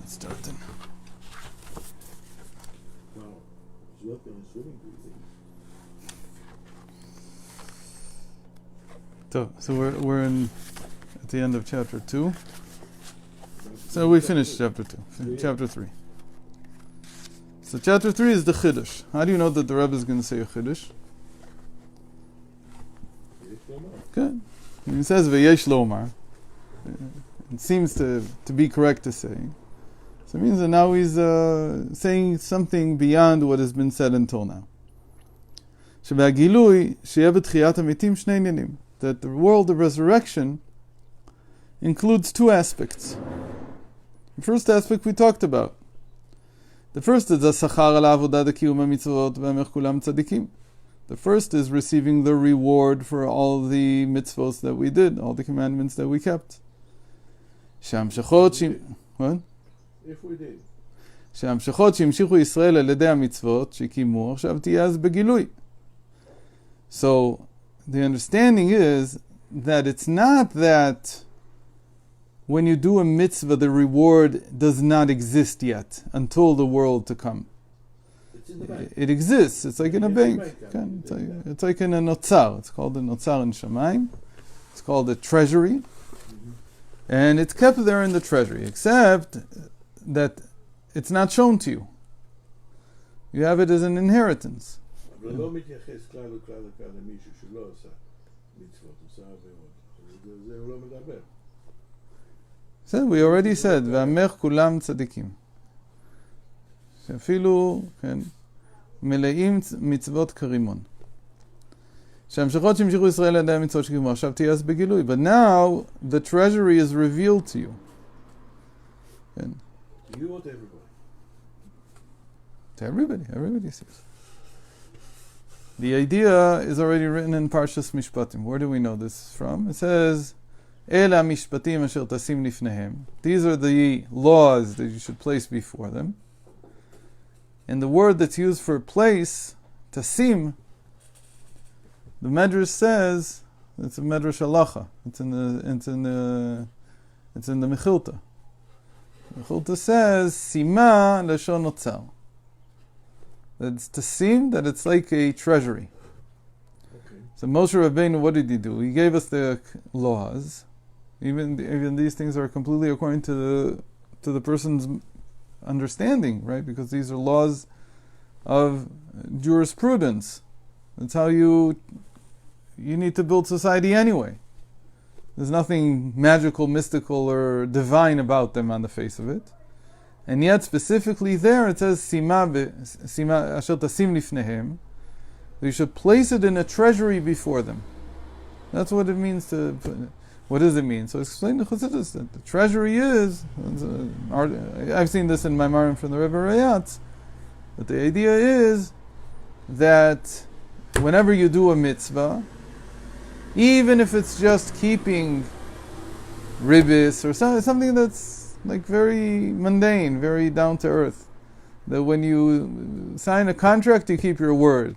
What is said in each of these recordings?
starting. So we're at the end of chapter 2. So we finished chapter 2, chapter 3. So chapter 3 is the Chiddush. How do you know that the Rebbe is going to say a Chiddush? Good. He says V'yesh Lomar. It seems to be correct to say. So it means that now he's saying something beyond what has been said until now. שבהגילוי שיהיה בתחיית המתים שני עניינים. That the world of resurrection includes two aspects. The first aspect we talked about. The first is השכר על העבודה דקיום המצוות והמך כולם צדיקים. The first is receiving the reward for all the mitzvot that we did, all the commandments that we kept. What? If we did. שהמשכות שהמשיכו ישראל על ידי המצוות שקיימו, עכשיו תהיה אז בגילוי. So, the understanding is that it's not that when you do a mitzvah, the reward does not exist yet until the world to come. It's in the bank. It exists. It's like in a bank. It's like in a notzar. It's called a notzar in Shamayim. It's called a treasury. And it's kept there in the treasury, except that it's not shown to you. You have it as an inheritance. אבל לא מתייחס כלל וכלל וכלל למישהו שלא עשה מצוות, עושה עבירות. זה הוא לא מדבר. So we already said, והמך כולם צדיקים. שאפילו, כן, מלאים מצוות כרימון. שהמשכות שהמשיכו ישראל לידי המצוות שקיימו, עכשיו תהיה אז בגילוי. But now, the treasury is revealed to you. כן. You want everybody. To everybody sees. The idea is already written in Parshas Mishpatim. Where do we know this from? It says, Ela mishpatim asher tasim lifnehem. These are the laws that you should place before them. And the word that's used for place, tasim, the Medrash says, it's a Medrash halacha. It's in the Mechilta. Mechilta says, Sima lashon otzal. That's tasim, that it's like a treasury. Okay. So Moshe Rabbeinu, what did he do? He gave us the laws. Even these things are completely according to the person's understanding, right? Because these are laws of jurisprudence. That's how you need to build society anyway. There's nothing magical, mystical, or divine about them on the face of it. And yet, specifically there, it says, Sima asher tasim lifnehem. You should place it in a treasury before them. That's what it means to... What does it mean? So explain to Chassidus that the treasury is... I've seen this in my Marim from the Rebbe Rayatz. But the idea is that whenever you do a mitzvah, even if it's just keeping ribis or something that's like very mundane, very down to earth, that when you sign a contract, you keep your word.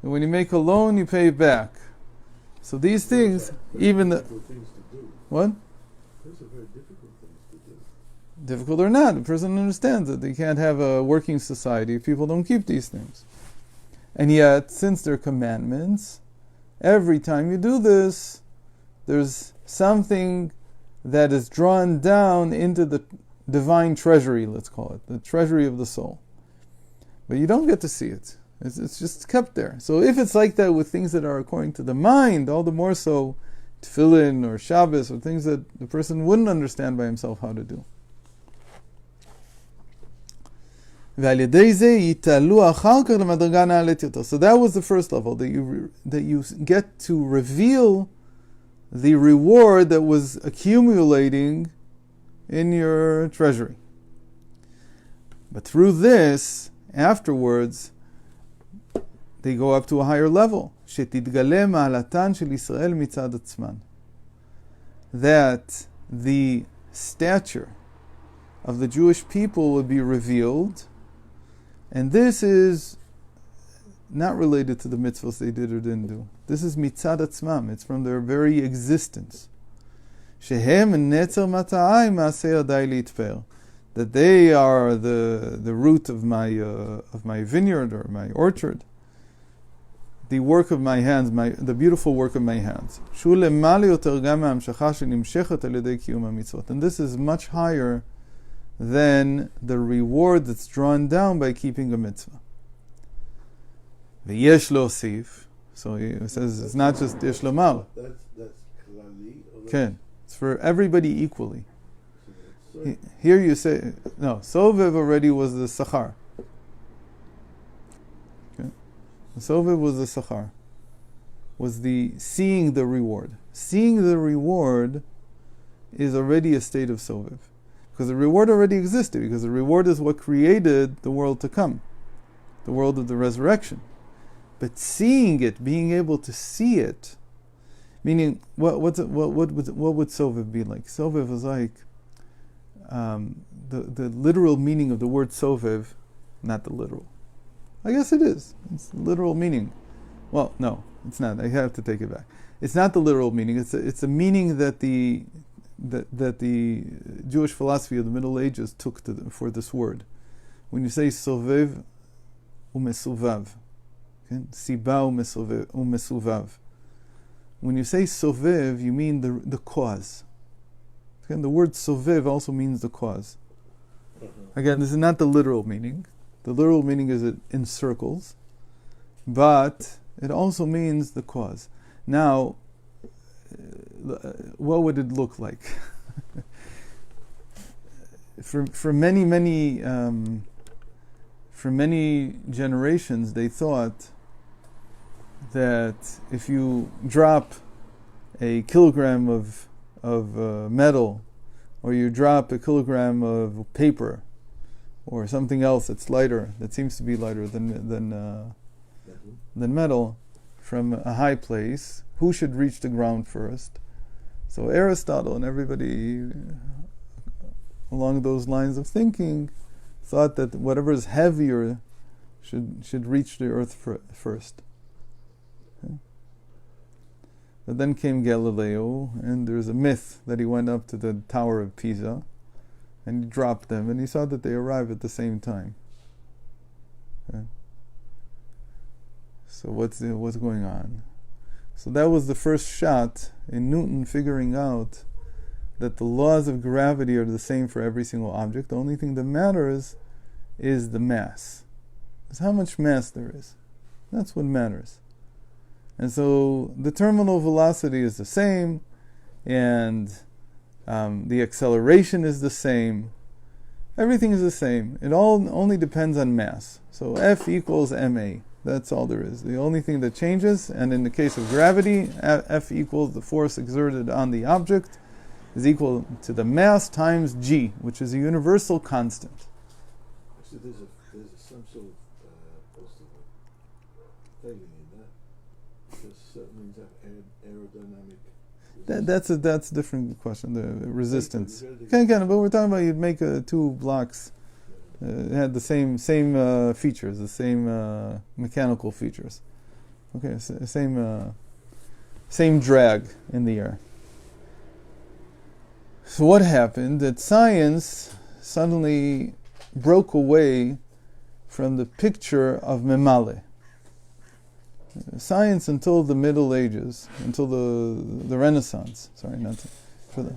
And when you make a loan, you pay it back. So these things, even the... Difficult things to do. What? Those are very difficult things to do. Difficult or not, the person understands that they can't have a working society if people don't keep these things. And yet, since they're commandments, every time you do this, there's something that is drawn down into the divine treasury, let's call it, the treasury of the soul. But you don't get to see it. It's just kept there. So if it's like that with things that are according to the mind, all the more so tefillin or Shabbos or things that the person wouldn't understand by himself how to do. So that was the first level, that you get to reveal the reward that was accumulating in your treasury. But through this, afterwards, they go up to a higher level. That the stature of the Jewish people would be revealed. And this is not related to the mitzvahs they did or didn't do. This is mitzad atzmam. It's from their very existence. Shehem netzer mata'ai ma'aseh yadai litfer. that they are the root of my vineyard or my orchard, the work of my hands, the beautiful work of my hands. And this is much higher than the reward that's drawn down by keeping a mitzvah. V'yesh le'osif. So it says it's not just yesh lomar. That's klali. Ken, it's for everybody equally. Here you say no. Sovev already was the sachar. Okay, sovev was the sachar. Was the seeing the reward. Seeing the reward is already a state of sovev, because the reward already existed. Because the reward is what created the world to come, the world of the resurrection. But seeing it, being able to see it, meaning what would sovev be like? Sovev was like the literal meaning of the word sovev, not the literal. I guess it is. It's the literal meaning. Well, no, it's not. I have to take it back. It's not the literal meaning. It's a meaning that the Jewish philosophy of the Middle Ages took for this word. When you say sovev umesuvav, siba umesuvav. When you say sovev, you mean the cause. Again, the word sovev also means the cause. Again, this is not the literal meaning. The literal meaning is it encircles, but it also means the cause. Now, what would it look like? For many generations, they thought that if you drop a kilogram of metal, or you drop a kilogram of paper, or something else that's lighter, that seems to be lighter than metal, from a high place, who should reach the ground first? So Aristotle and everybody along those lines of thinking thought that whatever is heavier should reach the earth first. Okay. But then came Galileo, and there's a myth that he went up to the Tower of Pisa, and he dropped them, and he saw that they arrived at the same time. Okay. So what's going on? So that was the first shot in Newton figuring out that the laws of gravity are the same for every single object. The only thing that matters is the mass. It's how much mass there is. That's what matters. And so the terminal velocity is the same, and the acceleration is the same. Everything is the same. It all only depends on mass. So F equals ma. That's all there is. The only thing that changes, and in the case of gravity, F equals the force exerted on the object, is equal to the mass times g, which is a universal constant. So there's some sort of failing in that, because certain things have aerodynamic. That's a different question. The resistance. But we're talking about you'd make two blocks. It had the same features, the same mechanical features. Okay, same drag in the air. So what happened? That science suddenly broke away from the picture of memale. Science until the Middle Ages, until the Renaissance. Sorry, not for the.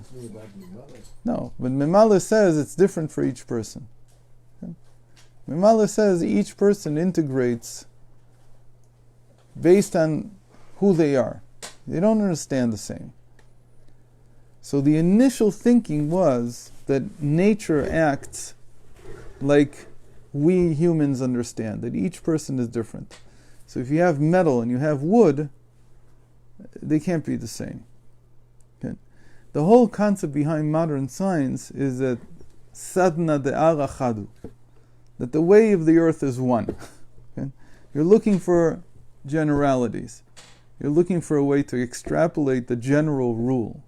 No, but memale says it's different for each person. Memale says each person integrates based on who they are. They don't understand the same. So the initial thinking was that nature acts like we humans understand, that each person is different. So if you have metal and you have wood, they can't be the same. Okay? The whole concept behind modern science is that sadna de'ara chadu, that the way of the earth is one. Okay? You're looking for generalities. You're looking for a way to extrapolate the general rule.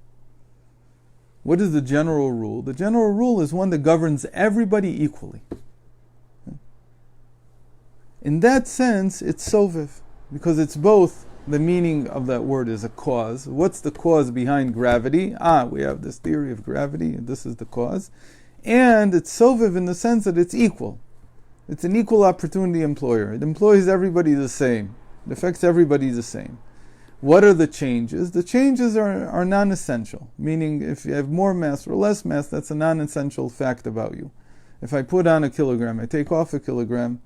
What is the general rule? The general rule is one that governs everybody equally. Okay? In that sense, it's sovev, because it's both. The meaning of that word is a cause. What's the cause behind gravity? We have this theory of gravity, and this is the cause. And it's soviv in the sense that it's equal. It's an equal opportunity employer. It employs everybody the same. It affects everybody the same. What are the changes? The changes are non-essential, meaning if you have more mass or less mass, that's a non-essential fact about you. If I put on a kilogram, I take off a kilogram,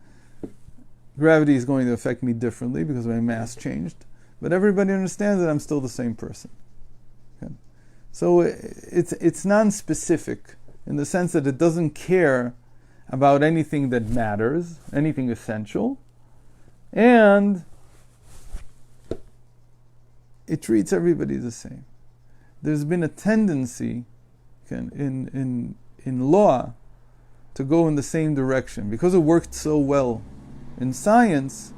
gravity is going to affect me differently because my mass changed. But everybody understands that I'm still the same person. Okay? So it's non-specific in the sense that it doesn't care about anything that matters, anything essential, and it treats everybody the same. There's been a tendency in law to go in the same direction. Because it worked so well in science,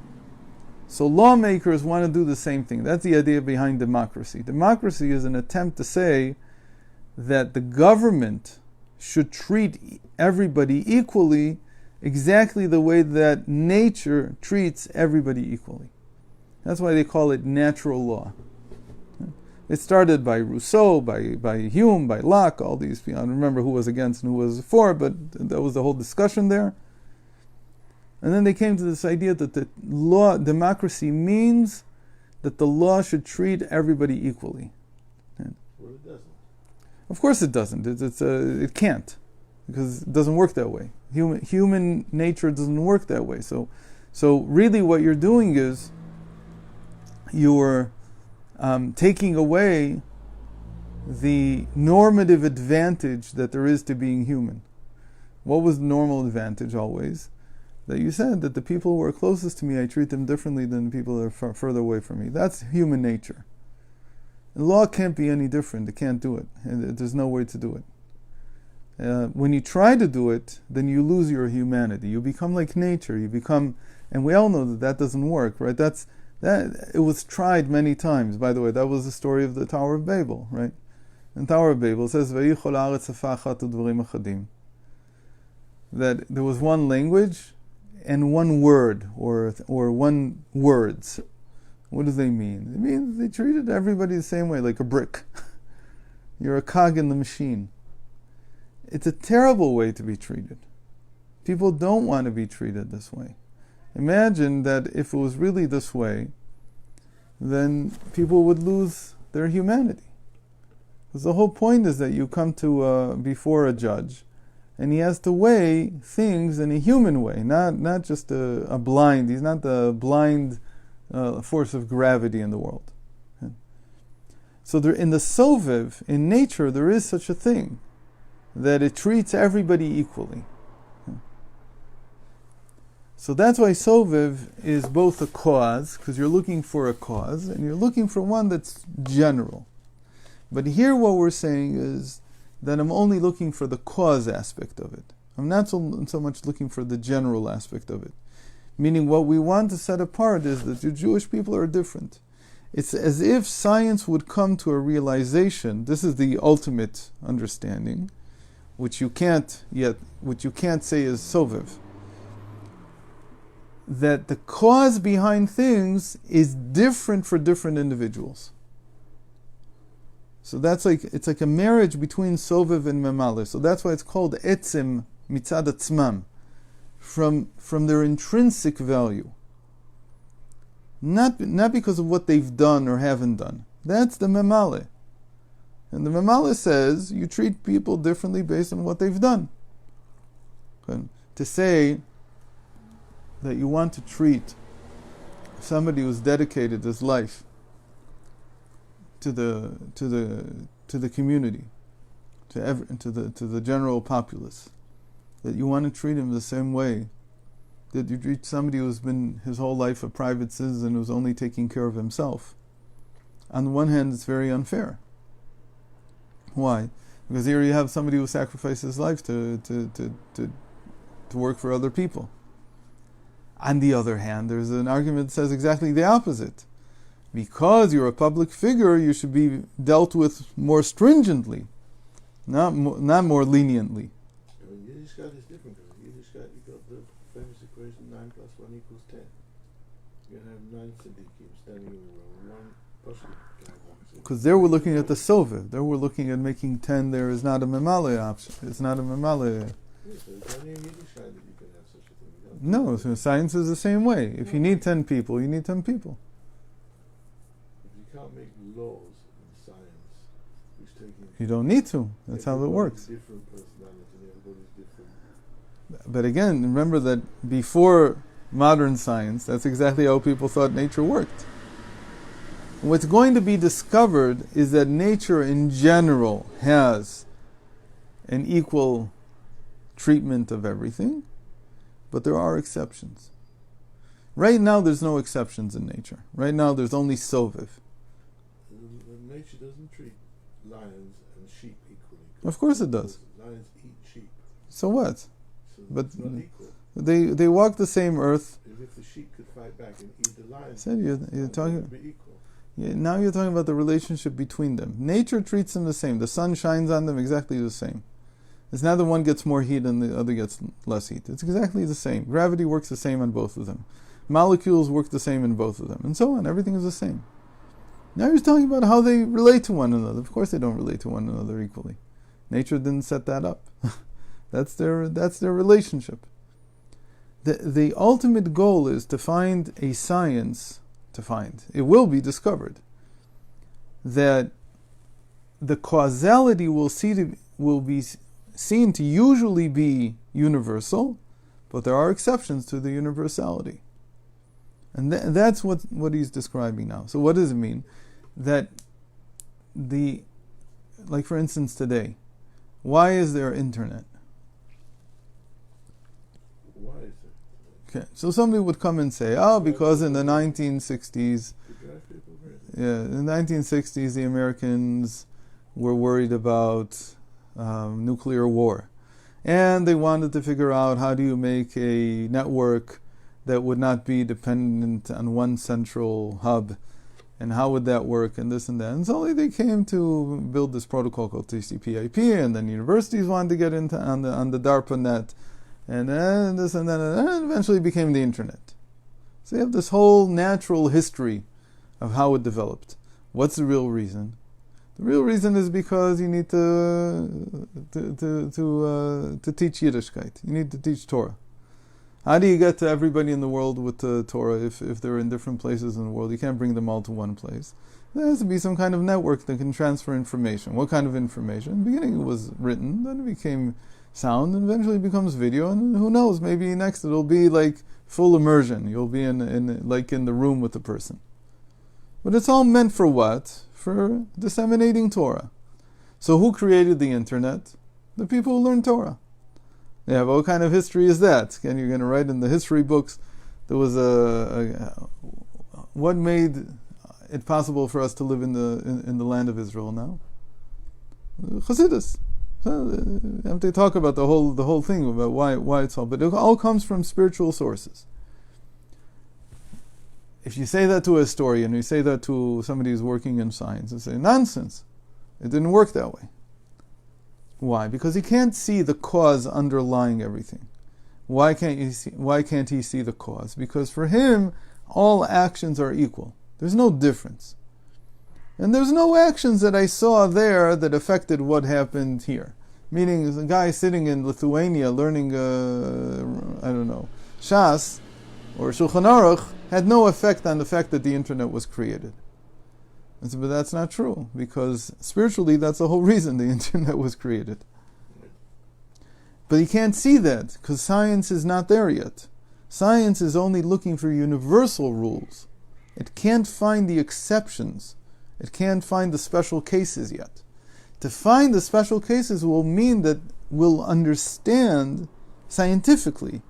so lawmakers want to do the same thing. That's the idea behind democracy. Democracy is an attempt to say that the government should treat everybody equally, exactly the way that nature treats everybody equally. That's why they call it natural law. It started by Rousseau, by Hume, by Locke, all these people. I don't remember who was against and who was for, but that was the whole discussion there. And then they came to this idea that the law, democracy means that the law should treat everybody equally. Well, it doesn't. Of course it doesn't. It can't, because it doesn't work that way. Human nature doesn't work that way. So really what you're doing is you're taking away the normative advantage that there is to being human. What was the normal advantage always? That you said that the people who are closest to me, I treat them differently than the people that are further away from me. That's human nature. And law can't be any different. It can't do it. And there's no way to do it. When you try to do it, then you lose your humanity. You become like nature. You become, and we all know that doesn't work, right? It was tried many times. By the way, that was the story of the Tower of Babel, right? In Tower of Babel, it says, "Vayichol haaretz sefachat udvarim achadim." That there was one language and one word, or one words. What do they mean? It means they treated everybody the same way, like a brick. You're a cog in the machine. It's a terrible way to be treated. People don't want to be treated this way. Imagine that if it was really this way, then people would lose their humanity. Because the whole point is that you come to before a judge, and he has to weigh things in a human way, not just a blind. He's not the blind force of gravity in the world. Okay? So there, in the soviv, in nature, there is such a thing, that it treats everybody equally. Okay? So that's why soviv is both a cause, because you're looking for a cause, and you're looking for one that's general. But here what we're saying is that I'm only looking for the cause aspect of it. I'm not so much looking for the general aspect of it. Meaning what we want to set apart is that the Jewish people are different. It's as if science would come to a realization, this is the ultimate understanding, which you can't say is soviv, that the cause behind things is different for different individuals. So it's like a marriage between soviv and memale. So that's why it's called etzim mitzad atzmam, from their intrinsic value. Not because of what they've done or haven't done. That's the memale. And the memale says you treat people differently based on what they've done. Okay? To say that you want to treat somebody who's dedicated his life to the community, to the general populace, that you want to treat him the same way that you treat somebody who's been his whole life a private citizen who's only taking care of himself. On the one hand, it's very unfair. Why? Because here you have somebody who sacrificed his life to work for other people. On the other hand, there's an argument that says exactly the opposite. Because you're a public figure, you should be dealt with more stringently, not more leniently. I mean, Yiddishkeit is different. In Yiddishkeit, you got the famous equation 9 plus 1 equals 10. You can have 9 tzaddikim standing in the room. One person can have 1 Because there we're looking at the soviv. There we're looking at making 10. There is not a memale option. It's not a memale. Yes, it's only in Yiddishkeit that you can have such a thing. You don't- No, so science is the same way. If you need 10 people, you need 10 people. If you can't make laws in science, which take into You don't need to. That's how it everybody's works. different personality, everybody's different. But again, remember that before modern science, that's exactly how people thought nature worked. What's going to be discovered is that nature in general has an equal treatment of everything, but there are exceptions. Right now, there's no exceptions in nature. Right now, there's only soviv. Nature doesn't treat lions and sheep equally. Of course it does. Lions eat sheep, So what? so But it's not equal. they walk the same earth. If the sheep could fight back and eat the lions, Said you're it talking. would be equal. Yeah, now you're talking about the relationship between them. Nature treats them the same. The sun shines on them exactly the same. It's not that one gets more heat and the other gets less heat. It's exactly the same. Gravity works the same on both of them. Molecules work the same in both of them, and so on. Everything is the same. Now you're talking about how they relate to one another. Of course they don't relate to one another equally. Nature didn't set that up. That's their relationship. The ultimate goal is to find a science, it will be discovered, that the causality will be seen to usually be universal, but there are exceptions to the universality. And that's what he's describing now. So what does it mean? That like for instance today, why is there internet? Why is it? Okay, so somebody would come and say, because in the 1960s, in the 1960s, the Americans were worried about nuclear war. And they wanted to figure out how do you make a network that would not be dependent on one central hub, and how would that work, and this and that. And so they came to build this protocol called TCP/IP, and then universities wanted to get into on the DARPA net, and then this and that, and eventually became the internet. So you have this whole natural history of how it developed. What's the real reason? The real reason is because you need to teach Yiddishkeit. You need to teach Torah. How do you get to everybody in the world with the Torah if they're in different places in the world? You can't bring them all to one place. There has to be some kind of network that can transfer information. What kind of information? In the beginning it was written, then it became sound, and eventually it becomes video, and who knows, maybe next it'll be like full immersion. You'll be in the room with the person. But it's all meant for what? For disseminating Torah. So who created the internet? The people who learn Torah. Yeah, but what kind of history is that? And you're going to write in the history books, there was what made it possible for us to live in the land of Israel now? Chassidus. So you have to talk about the whole thing about why it's all, but it all comes from spiritual sources. If you say that to a historian, you say that to somebody who's working in science, and say, nonsense, it didn't work that way. Why? Because he can't see the cause underlying everything. Why can't he see the cause? Because for him, all actions are equal. There's no difference. And there's no actions that I saw there that affected what happened here. Meaning, a guy sitting in Lithuania learning, Shas or Shulchan Aruch had no effect on the fact that the internet was created. But that's not true, because spiritually that's the whole reason the internet was created. But you can't see that, because science is not there yet. Science is only looking for universal rules. It can't find the exceptions. It can't find the special cases yet. To find the special cases will mean that we'll understand scientifically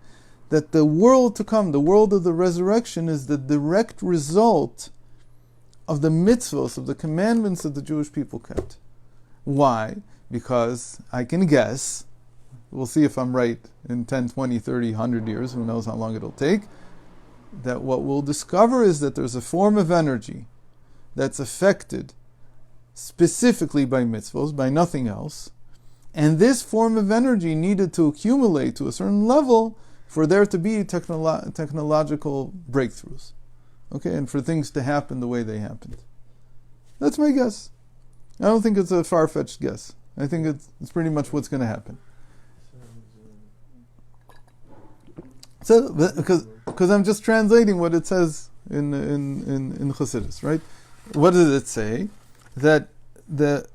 that the world to come, the world of the resurrection, is the direct result of the mitzvos, of the commandments that the Jewish people kept. Why? Because I can guess, we'll see if I'm right in 10, 20, 30, 100 years, who knows how long it'll take, that what we'll discover is that there's a form of energy that's affected specifically by mitzvos, by nothing else, and this form of energy needed to accumulate to a certain level for there to be technological breakthroughs. Okay, and for things to happen the way they happened. That's my guess. I don't think it's a far-fetched guess. I think it's pretty much what's going to happen. So, because I'm just translating what it says in Chassidus, right? What does it say? That the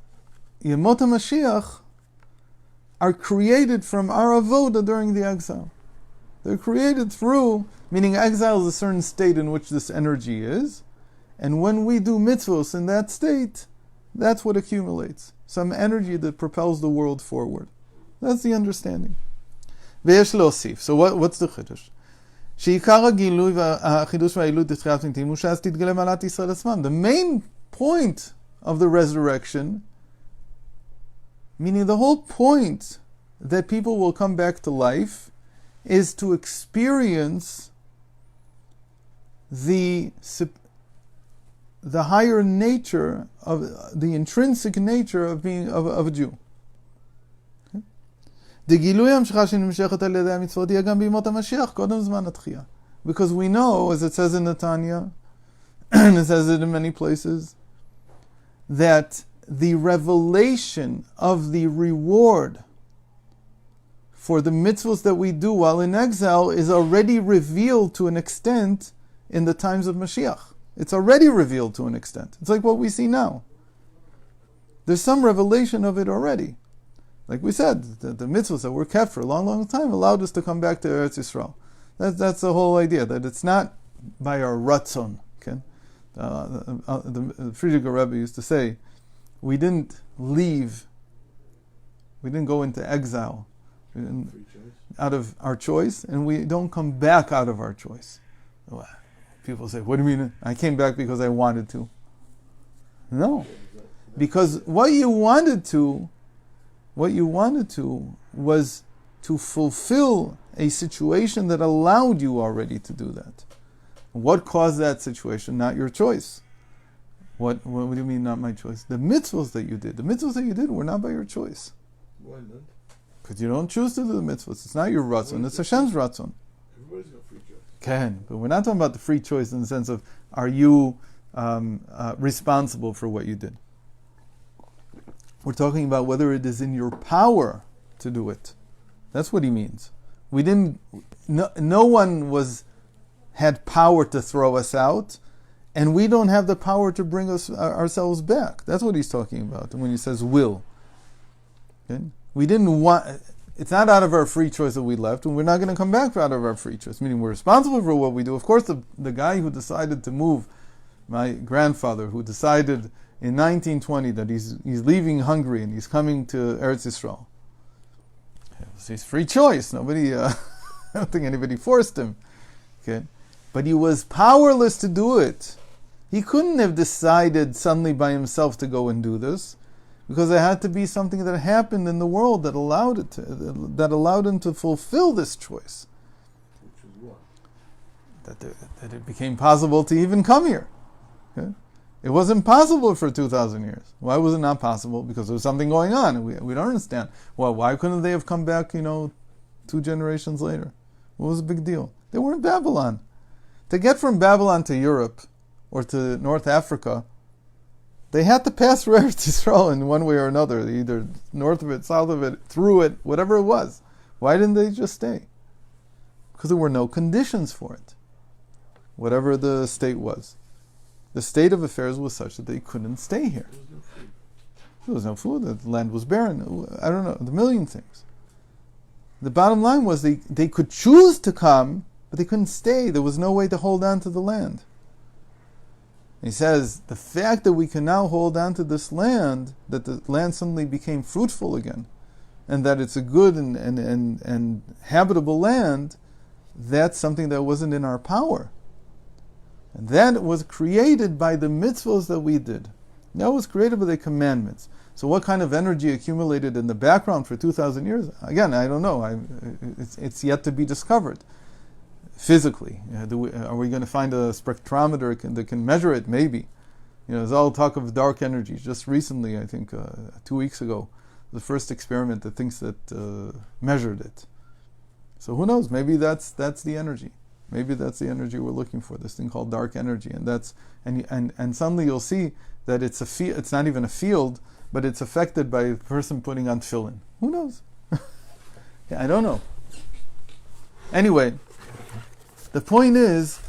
Yemot HaMashiach are created from our avoda during the exile. They're created through, meaning exile is a certain state in which this energy is, and when we do mitzvos in that state, that's what accumulates. Some energy that propels the world forward. That's the understanding. ויש להוסיף. So what's the חידוש? שעיקר הגילוי והחידוש והעילוי תתחילת מתים הוא שאז תתגלה מעלת ישראל עצמם. The main point of the resurrection, meaning the whole point that people will come back to life, is to experience the higher nature of the intrinsic nature of being of a Jew. דגילוי המשכה שנמשכת על ידי המצוות יהיה גם בימות המשיח קודם זמן התחייה. Because we know, as it says in Netanya, and it says it in many places, that the revelation of the reward for the mitzvahs that we do while in exile is already revealed to an extent in the times of Mashiach. It's already revealed to an extent. It's like what we see now. There's some revelation of it already. Like we said, the mitzvahs that were kept for a long, long time allowed us to come back to Eretz Yisrael. That's the whole idea, that it's not by our ratzon. Okay? The Friedrich Rebbe used to say, we didn't go into exile out of our choice, and we don't come back out of our choice. People say, what do you mean? I came back because I wanted to. No. Because what you wanted to was to fulfill a situation that allowed you already to do that. What caused that situation? Not your choice. What do you mean not my choice? The mitzvahs that you did. The mitzvahs that you did were not by your choice. Why not? Because you don't choose to do the mitzvahs. It's not your ratzon, it's Hashem's ratzon. Everybody's got free choice. Can, but we're not talking about the free choice in the sense of, are you responsible for what you did? We're talking about whether it is in your power to do it. That's what he means. We didn't. No one had power to throw us out, and we don't have the power to bring us ourselves back. That's what he's talking about when he says will. Okay? We didn't want. It's not out of our free choice that we left, and we're not going to come back out of our free choice. Meaning we're responsible for what we do. Of course, the guy who decided to move, my grandfather, who decided in 1920 that he's leaving Hungary and he's coming to Eretz Yisrael. It's his free choice. Nobody, I don't think anybody forced him. Okay, but he was powerless to do it. He couldn't have decided suddenly by himself to go and do this, because there had to be something that happened in the world that allowed him to fulfill this choice. Which is what? That it became possible to even come here. Okay? It wasn't possible for 2,000 years. Why was it not possible? Because there was something going on. We don't understand. Well, why couldn't they have come back, 2 generations later? What was the big deal? They were in Babylon. To get from Babylon to Europe or to North Africa, they had to pass through Eretz Yisrael in one way or another, either north of it, south of it, through it, whatever it was. Why didn't they just stay? Because there were no conditions for it, whatever the state was. The state of affairs was such that they couldn't stay here. There was no food. The land was barren. I don't know, the million things. The bottom line was they could choose to come, but they couldn't stay. There was no way to hold on to the land. He says, the fact that we can now hold on to this land, that the land suddenly became fruitful again, and that it's a good and habitable land, that's something that wasn't in our power. And that was created by the mitzvahs that we did. That was created by the commandments. So what kind of energy accumulated in the background for 2,000 years? Again, I don't know. It's yet to be discovered. Physically, are we going to find a spectrometer that can measure it? Maybe. There's all talk of dark energy. Just recently, I think 2 weeks ago, the first experiment that thinks that measured it. So who knows? Maybe that's the energy. Maybe that's the energy we're looking for, this thing called dark energy. And suddenly you'll see that it's not even a field, but it's affected by a person putting on tefillin. Who knows? I don't know. Anyway, the point is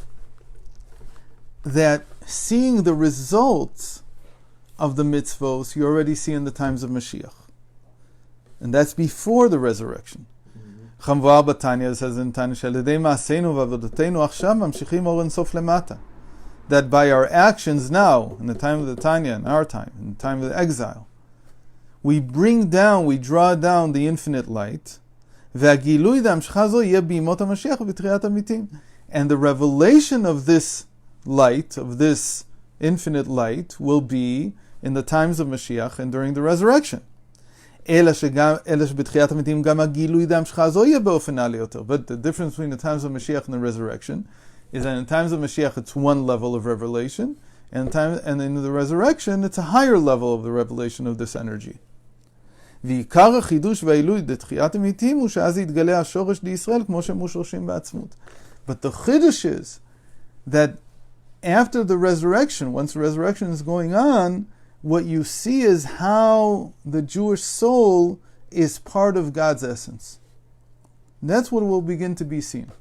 that seeing the results of the mitzvos you already see in the times of Mashiach. And that's before the resurrection. Chamvar Batanya says in Tanya, that by our actions now, in the time of the Tanya, in our time, in the time of the exile, we draw down the infinite light, and the revelation of this light, of this infinite light, will be in the times of Mashiach and during the resurrection. But the difference between the times of Mashiach and the resurrection is that in the times of Mashiach it's one level of revelation, and in the resurrection it's a higher level of the revelation of this energy. But the chidush is that after the resurrection, once the resurrection is going on, what you see is how the Jewish soul is part of God's essence. That's what will begin to be seen.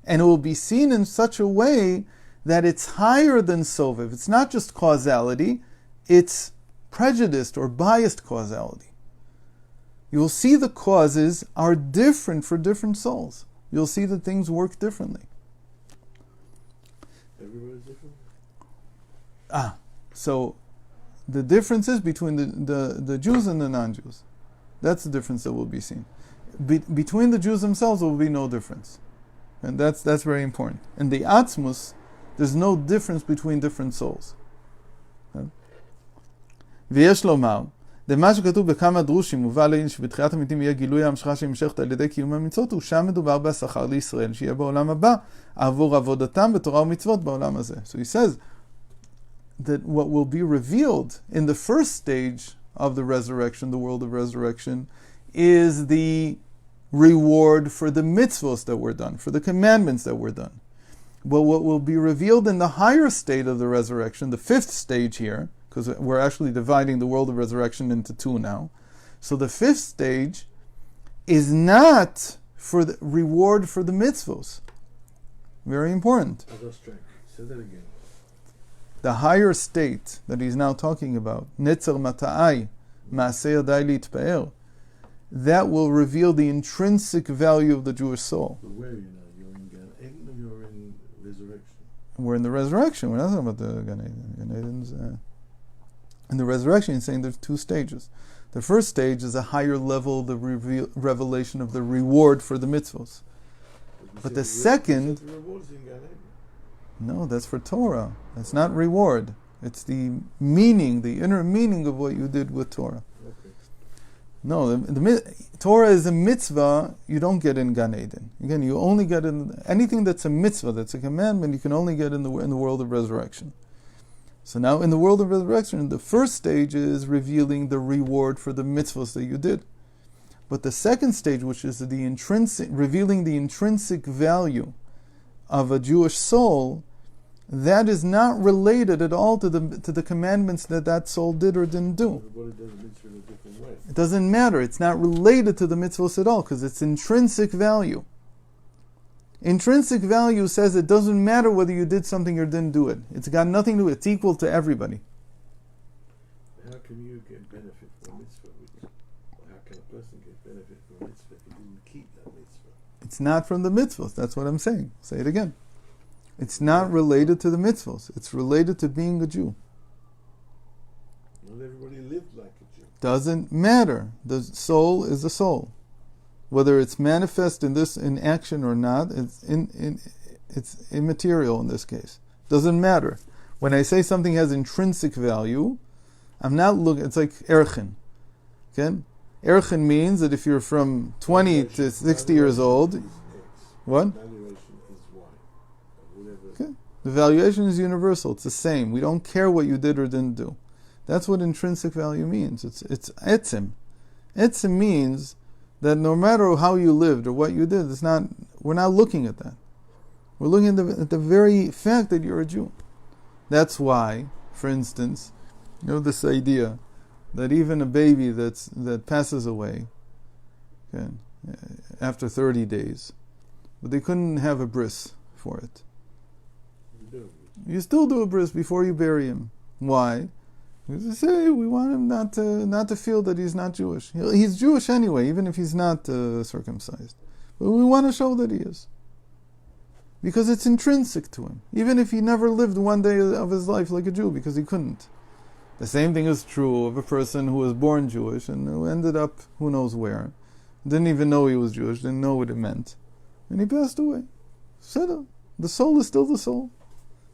And it will be seen in such a way that it's higher than Sovev. It's not just causality, it's prejudiced or biased causality. You'll see the causes are different for different souls. You'll see that things work differently. Everybody's different? So the differences between the Jews and the non-Jews. That's the difference that will be seen. Between the Jews themselves, there will be no difference. And that's very important. In the Atzmus, there's no difference between different souls. ויש לומר, מה שכתוב בכמה דרושים מובא לעין שבתחיית המתים יהיה גילוי המשכה שנמשכת על ידי קיום המצוות, ושם מדובר בהשכר לישראל שיהיה בעולם הבא עבור עבודתם בתורה ומצוות בעולם הזה. So he says that what will be revealed in the first stage of the resurrection, the world of resurrection, is the reward for the mitzvos that were done, for the commandments that were done. But what will be revealed in the higher state of the resurrection, the fifth stage here, because we're actually dividing the world of resurrection into two now. So the fifth stage is not for the reward for the mitzvos. Very important. I lost track. Say that again. The higher state that he's now talking about, Netzer Mata'ai, Ma'aseh Yadai Litpa'er, that will reveal the intrinsic value of the Jewish soul. But where are you now? You're in Gan Eden or you're in resurrection? We're in the resurrection. We're not talking about the Gan Eden. Gan Eden's... In the resurrection, he's saying there's two stages. The first stage is a higher level of the revelation of the reward for the mitzvos. But the second... The reward's in Gan Eden. No, that's for Torah. That's not reward. It's the meaning, the inner meaning of what you did with Torah. Okay. No, Torah is a mitzvah you don't get in Gan Eden. Again, you only get in anything that's a mitzvah, that's a commandment, you can only get in the world of resurrection. So now in the world of resurrection, the first stage is revealing the reward for the mitzvahs that you did. But the second stage, which is revealing the intrinsic value of a Jewish soul, that is not related at all to the commandments that soul did or didn't do. Everybody does a mitzvah in a different way. It doesn't matter. It's not related to the mitzvahs at all because it's intrinsic value. Intrinsic value says it doesn't matter whether you did something or didn't do it. It's got nothing to do. It's equal to everybody. How can you get benefit from mitzvah? How can a person get benefit from mitzvah if he didn't keep that mitzvah? It's not from the mitzvahs. That's what I'm saying. Say it again. It's not related to the mitzvahs. It's related to being a Jew. Not everybody lived like a Jew. Doesn't matter. The soul is a soul. Whether it's manifest in action or not, it's immaterial in this case. Doesn't matter. When I say something has intrinsic value, I'm not looking. It's like erchin. Okay? Erchin means that if you're from 20 to 60 years old, what? Valuation is Y. Whatever. Okay. The valuation is universal. It's the same. We don't care what you did or didn't do. That's what intrinsic value means. It's etzim. Etzim means that no matter how you lived or what you did, we're not looking at that. We're looking at the very fact that you're a Jew. That's why, for instance, this idea that even a baby that passes away, okay, after 30 days, but they couldn't have a bris for it. You still do a bris before you bury him. Why? Because they say we want him not to feel that he's not Jewish. He's Jewish anyway, even if he's not circumcised. But we want to show that he is. Because it's intrinsic to him. Even if he never lived one day of his life like a Jew, because he couldn't. The same thing is true of a person who was born Jewish and who ended up who knows where. Didn't even know he was Jewish, didn't know what it meant. And he passed away. So the soul is still the soul.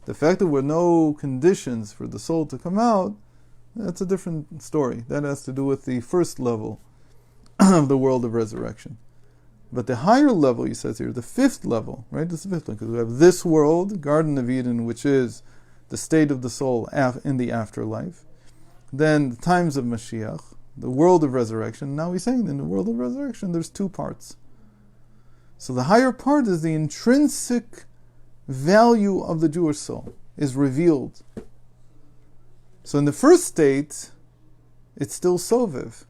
The fact that there were no conditions for the soul to come out, that's a different story. That has to do with the first level of the world of resurrection. But the higher level, he says here, the fifth level, right? This is the fifth one, because we have this world, Garden of Eden, which is the state of the soul in the afterlife. Then the times of Mashiach, the world of resurrection. Now he's saying in the world of resurrection, there's two parts. So the higher part is the intrinsic value of the Jewish soul, is revealed. So in the first state, it's still Soviv.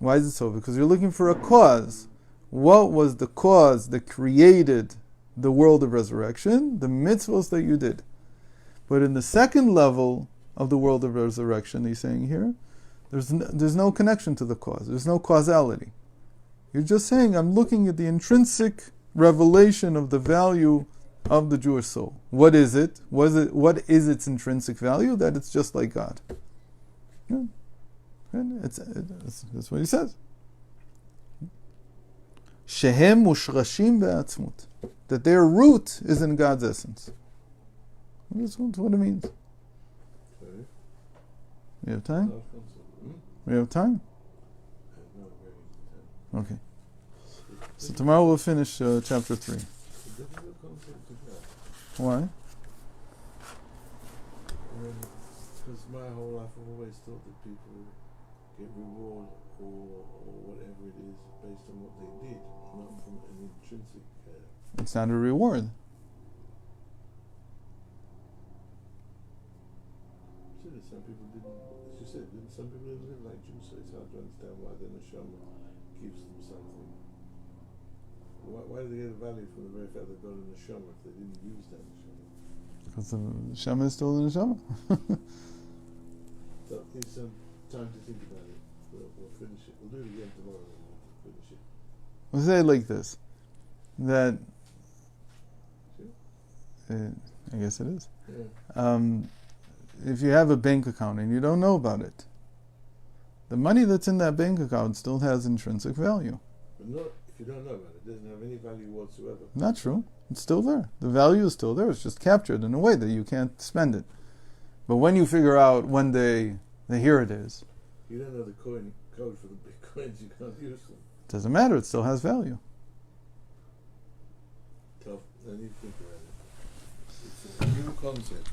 Why is it so? Because you're looking for a cause. What was the cause that created the world of resurrection? The mitzvahs that you did. But in the second level of the world of resurrection, he's saying here, there's no connection to the cause. There's no causality. You're just saying, I'm looking at the intrinsic revelation of the value of the Jewish soul. What is it? What is its intrinsic value? That it's just like God. Yeah. That's what he says. Shehem mushrashim be'atzmut. That their root is in God's essence. That's what it means. We have time? We have time? Okay. So tomorrow we'll finish chapter 3. Why? Because my whole life I've always thought that people get reward or whatever it is based on what they did, not from an intrinsic. It's not a reward. Some people didn't, as you said, some people didn't live like Jews, so it's hard to understand why the neshama gives them something. Why do they get a value from the very fact they got a neshama if they didn't use that neshama? Because the neshama is still the neshama. So it's some time to think about it. We'll finish it. We'll do it again tomorrow and we'll finish it. We'll say it like this, that I guess it is. Yeah. If you have a bank account and you don't know about it, the money that's in that bank account still has intrinsic value. But not if you don't know about it. It doesn't have any value whatsoever. Not true. It's still there. The value is still there. It's just captured in a way that you can't spend it. But when you figure out one day that here it is, you don't know the code for the big coins, you can't use them. It doesn't matter. It still has value. Tough. I need to think about it. It's a new concept.